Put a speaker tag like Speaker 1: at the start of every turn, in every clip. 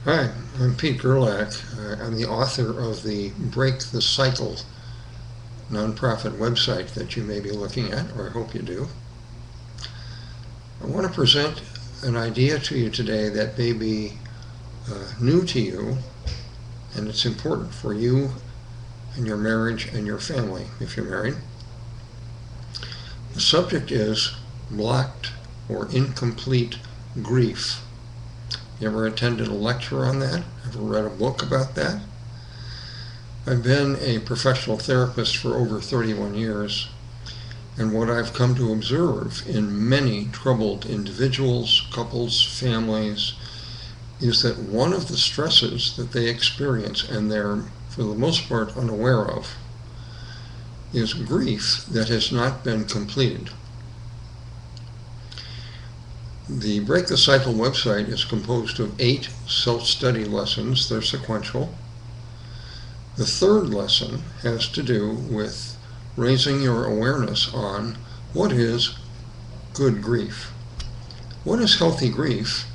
Speaker 1: Hi, I'm Pete Gerlach. I'm the author of the Break the Cycle nonprofit website that you may be looking at, or I hope you do. I want to present an idea to you today that may be new to you, and it's important for you and your marriage and your family if you're married. The subject is blocked or incomplete grief. You ever attended a lecture on that? Ever read a book about that? I've been a professional therapist for over 31 years, and what I've come to observe in many troubled individuals, couples, families, is that one of the stresses that they experience, and they're for the most part unaware of, is grief that has not been completed. The Break the Cycle website is composed of 8 self-study lessons. They're sequential. The third lesson has to do with raising your awareness on what is good grief. What is healthy grief,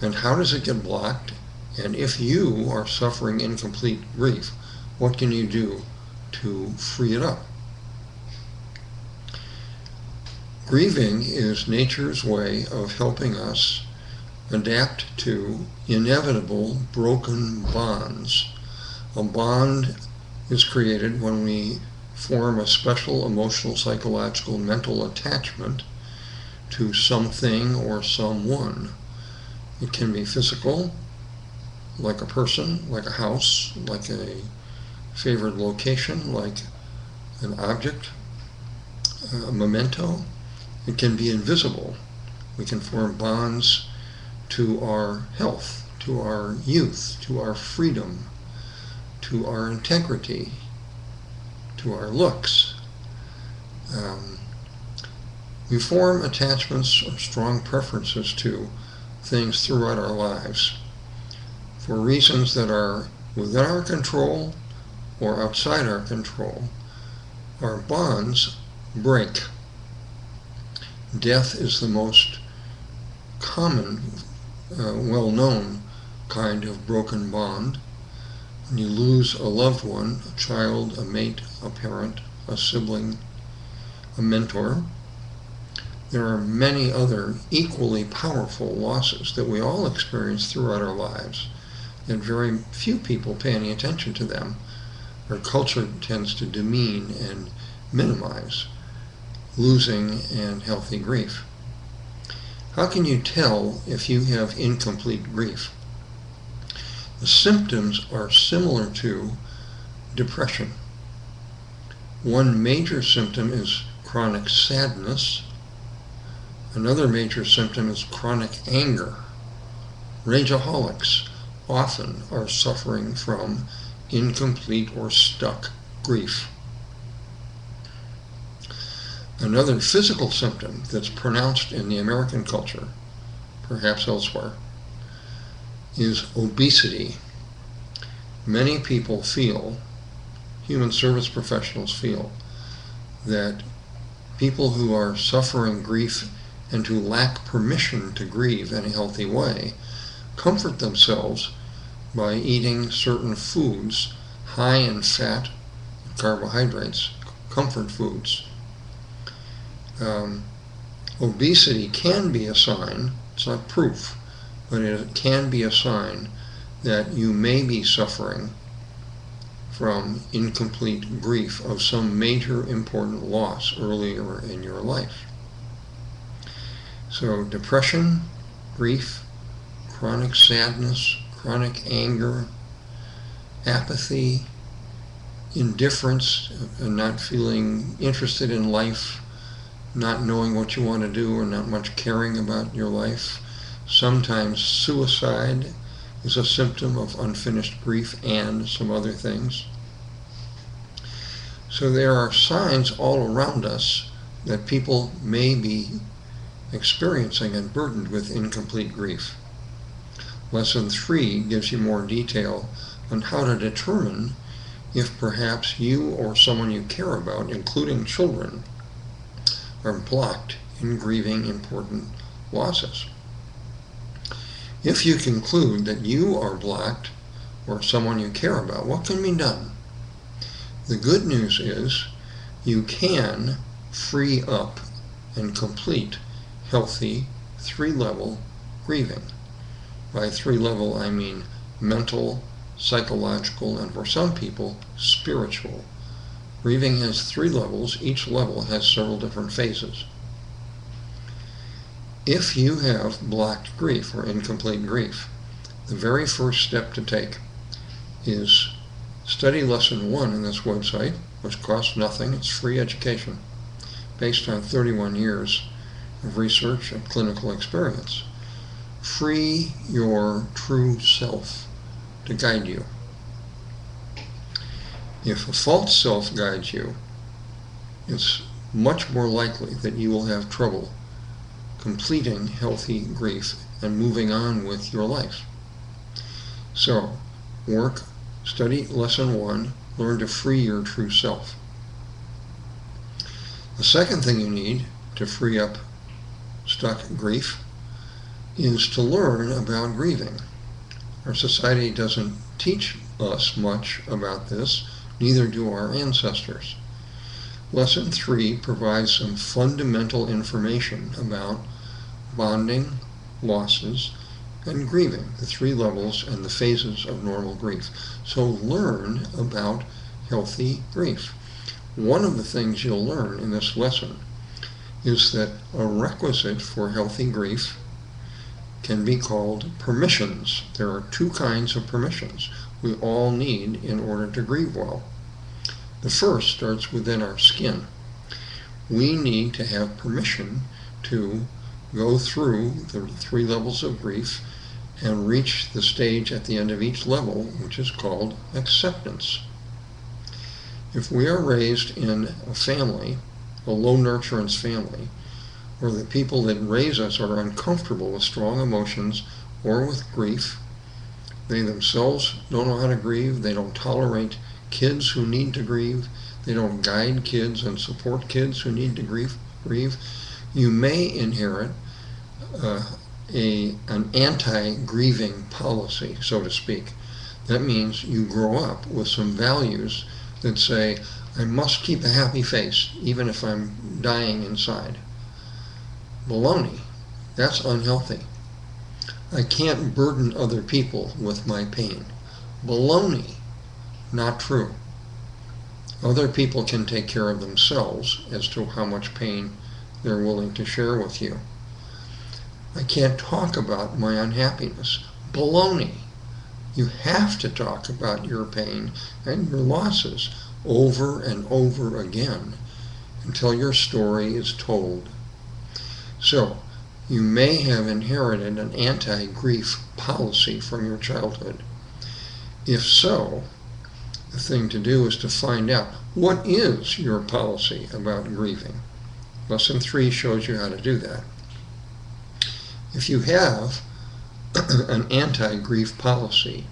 Speaker 1: and how does it get blocked? And if you are suffering incomplete grief, what can you do to free it up? Grieving is nature's way of helping us adapt to inevitable broken bonds. A bond is created when we form a special emotional, psychological, mental attachment to something or someone. It can be physical, like a person, like a house, like a favorite location, like an object, a memento. It can be invisible. We can form bonds to our health, to our youth, to our freedom, to our integrity, to our looks. We form attachments or strong preferences to things throughout our lives for reasons that are within our control or outside our control. Our bonds break. Death is the most common, well-known kind of broken bond. When you lose a loved one, a child, a mate, a parent, a sibling, a mentor, there are many other equally powerful losses that we all experience throughout our lives, and very few people pay any attention to them. Our culture tends to demean and minimize losing and healthy grief. How can you tell if you have incomplete grief? The symptoms are similar to depression. One major symptom is chronic sadness. Another major symptom is chronic anger. Rageaholics often are suffering from incomplete or stuck grief. Another physical symptom that's pronounced in the American culture, perhaps elsewhere, is obesity. Many people feel, human service professionals feel, that people who are suffering grief and who lack permission to grieve in a healthy way comfort themselves by eating certain foods high in fat, carbohydrates, comfort foods. Obesity can be a sign, it's not proof, but it can be a sign that you may be suffering from incomplete grief of some major important loss earlier in your life. So depression, grief, chronic sadness, chronic anger, apathy, indifference, and not feeling interested in life, not knowing what you want to do, or not much caring about your life. Sometimes suicide is a symptom of unfinished grief and some other things. So there are signs all around us that people may be experiencing and burdened with incomplete grief. Lesson 3 gives you more detail on how to determine if perhaps you or someone you care about, including children, are blocked in grieving important losses. If you conclude that you are blocked or someone you care about, what can be done? The good news is you can free up and complete healthy 3-level grieving. By 3-level, I mean mental, psychological, and for some people, spiritual. Grieving has 3 levels. Each level has several different phases. If you have blocked grief or incomplete grief, the very first step to take is study lesson 1 in this website, which costs nothing. It's free education based on 31 years of research and clinical experience. Free your true self to guide you. If a false self guides you, it's much more likely that you will have trouble completing healthy grief and moving on with your life. So, study lesson 1, learn to free your true self. The second thing you need to free up stuck grief is to learn about grieving. Our society doesn't teach us much about this, neither do our ancestors. Lesson 3 provides some fundamental information about bonding, losses, and grieving, the 3 levels and the phases of normal grief. So learn about healthy grief. One of the things you'll learn in this lesson is that a requisite for healthy grief can be called permissions. There are 2 kinds of permissions we all need in order to grieve well. The first starts within our skin. We need to have permission to go through the 3 levels of grief and reach the stage at the end of each level, which is called acceptance. If we are raised in a family, a low nurturance family, where the people that raise us are uncomfortable with strong emotions or with grief, they themselves don't know how to grieve, they don't tolerate kids who need to grieve, they don't guide kids and support kids who need to grieve, you may inherit an anti-grieving policy, so to speak. That means you grow up with some values that say, I must keep a happy face, even if I'm dying inside. Baloney. That's unhealthy. I can't burden other people with my pain. Baloney. Not true. Other people can take care of themselves as to how much pain they're willing to share with you. I can't talk about my unhappiness. Baloney. You have to talk about your pain and your losses over and over again until your story is told. So, you may have inherited an anti-grief policy from your childhood. If so, the thing to do is to find out, what is your policy about grieving? Lesson 3 shows you how to do that. If you have an anti-grief policy,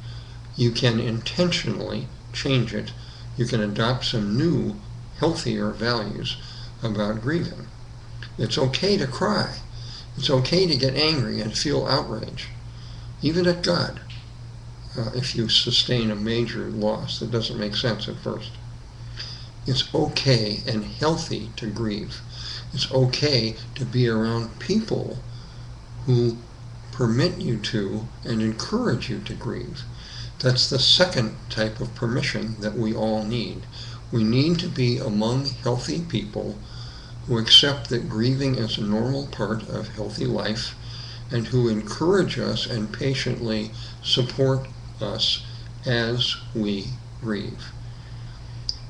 Speaker 1: you can intentionally change it. You can adopt some new, healthier values about grieving. It's okay to cry. It's okay to get angry and feel outrage, even at God, if you sustain a major loss that doesn't make sense at first. It's okay and healthy to grieve. It's okay to be around people who permit you to and encourage you to grieve. That's the second type of permission that we all need. We need to be among healthy people who accept that grieving is a normal part of healthy life and who encourage us and patiently support us as we grieve.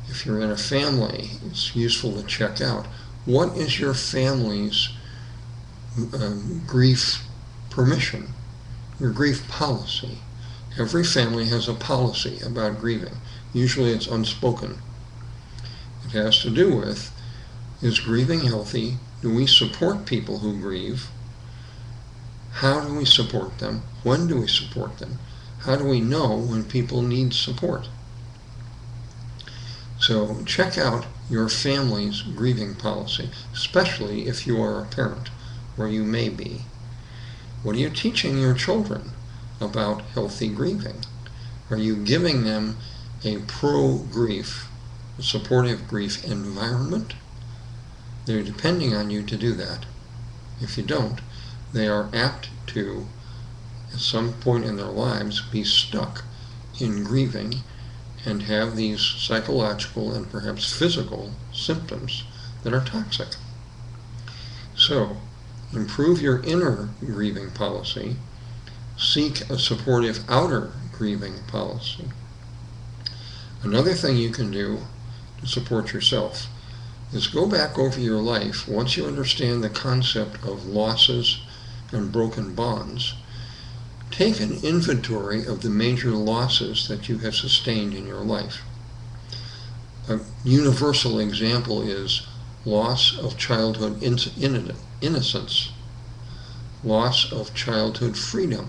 Speaker 1: If you're in a family, it's useful to check out, what is your family's grief permission, your grief policy? Every family has a policy about grieving. Usually it's unspoken. It has to do with, is grieving healthy? Do we support people who grieve? How do we support them? When do we support them? How do we know when people need support? So check out your family's grieving policy, especially if you are a parent, or you may be. What are you teaching your children about healthy grieving? Are you giving them a pro-grief, supportive grief environment? They're depending on you to do that. If you don't, they are apt to, at some point in their lives, be stuck in grieving and have these psychological and perhaps physical symptoms that are toxic. So, improve your inner grieving policy. Seek a supportive outer grieving policy. Another thing you can do to support yourself is go back over your life once you understand the concept of losses and broken bonds. Take an inventory of the major losses that you have sustained in your life. A universal example is loss of childhood innocence, loss of childhood freedom.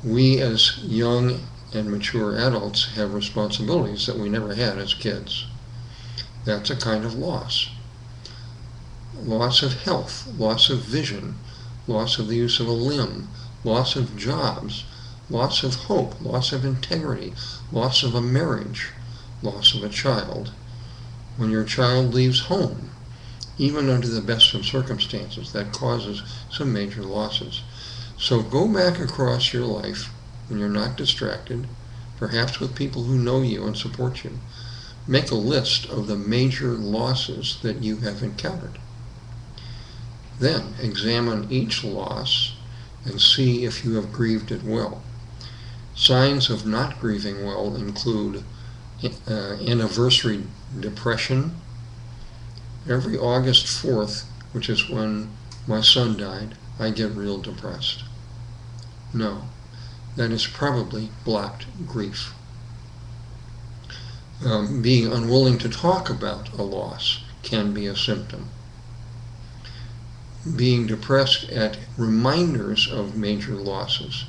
Speaker 1: We as young and mature adults have responsibilities that we never had as kids. That's a kind of loss. Loss of health, loss of vision, loss of the use of a limb, loss of jobs, loss of hope, loss of integrity, loss of a marriage, loss of a child. When your child leaves home, even under the best of circumstances, that causes some major losses. So go back across your life when you're not distracted, perhaps with people who know you and support you. Make a list of the major losses that you have encountered. Then examine each loss and see if you have grieved it well. Signs of not grieving well include anniversary depression. Every August 4th, which is when my son died, I get real depressed. No, that is probably blocked grief. Being unwilling to talk about a loss can be a symptom. Being depressed at reminders of major losses,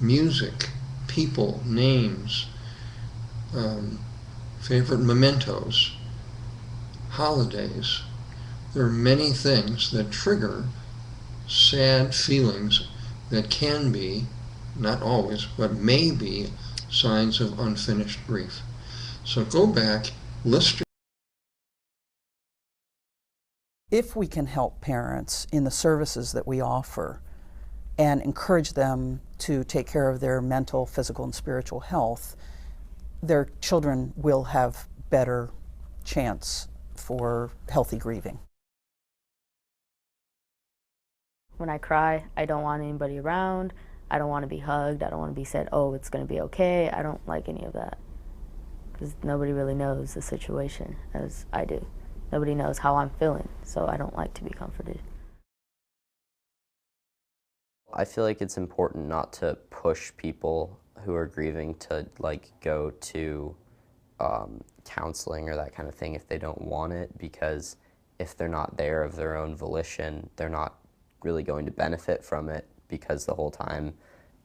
Speaker 1: music, people, names, favorite mementos, holidays. There are many things that trigger sad feelings that can be, not always, but may be signs of unfinished grief. So go back, list your...
Speaker 2: If we can help parents in the services that we offer and encourage them to take care of their mental, physical, and spiritual health, their children will have better chance for healthy grieving.
Speaker 3: When I cry, I don't want anybody around. I don't want to be hugged. I don't want to be said, oh, it's going to be okay. I don't like any of that because nobody really knows the situation as I do. Nobody knows how I'm feeling, so I don't like to be comforted.
Speaker 4: I feel like it's important not to push people who are grieving to go to counseling or that kind of thing if they don't want it, because if they're not there of their own volition, they're not really going to benefit from it, because the whole time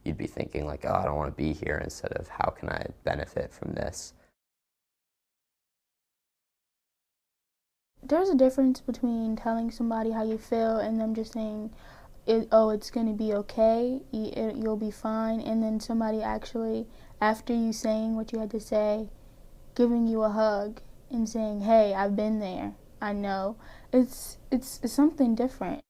Speaker 4: you'd be thinking like, oh, I don't want to be here, instead of how can I benefit from this.
Speaker 5: There's a difference between telling somebody how you feel and them just saying, oh, it's going to be okay, you'll be fine, and then somebody actually, after you saying what you had to say, giving you a hug and saying, hey, I've been there, I know. It's something different.